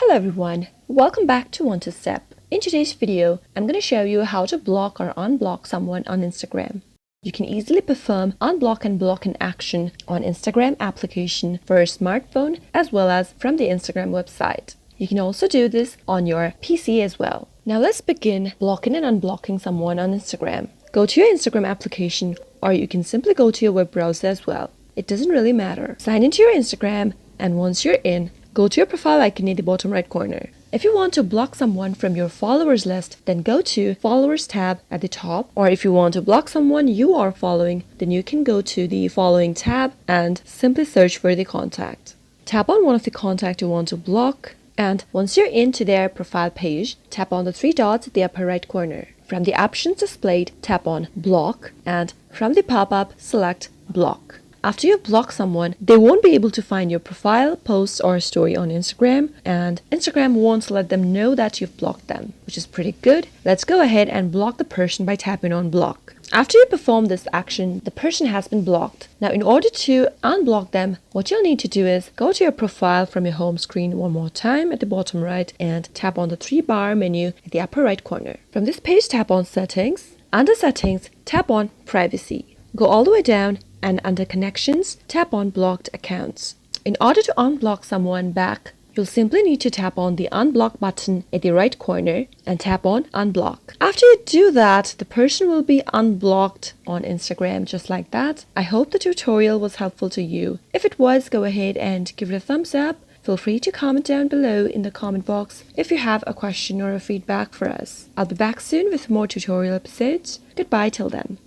Hello everyone, welcome back to One to Step. In today's video, I'm going to show you how to block or unblock someone on Instagram. You can easily perform unblock and block in action on Instagram application for your smartphone as well as from the Instagram website. You can also do this on your PC as well. Now let's begin blocking and unblocking someone on Instagram. Go to your Instagram application or you can simply go to your web browser as well. It doesn't really matter. Sign into your Instagram and once you're in, go to your profile icon in the bottom right corner. If you want to block someone from your followers list, then go to Followers tab at the top. Or if you want to block someone you are following, then you can go to the Following tab and simply search for the contact. Tap on one of the contacts you want to block, and once you're into their profile page, tap on the three dots at the upper right corner. From the options displayed, tap on Block, and from the pop-up, select Block. After you've blocked someone, they won't be able to find your profile, posts, or story on Instagram, and Instagram won't let them know that you've blocked them, which is pretty good. Let's go ahead and block the person by tapping on Block. After you perform this action, the person has been blocked. Now, in order to unblock them, what you'll need to do is go to your profile from your home screen one more time at the bottom right and tap on the three-bar menu at the upper right corner. From this page, tap on Settings. Under Settings, tap on Privacy. Go all the way down and under Connections, tap on Blocked Accounts. In order to unblock someone back, you'll simply need to tap on the Unblock button at the right corner and tap on Unblock. After you do that, the person will be unblocked on Instagram just like that. I hope the tutorial was helpful to you. If it was, go ahead and give it a thumbs up. Feel free to comment down below in the comment box if you have a question or a feedback for us. I'll be back soon with more tutorial episodes. Goodbye till then.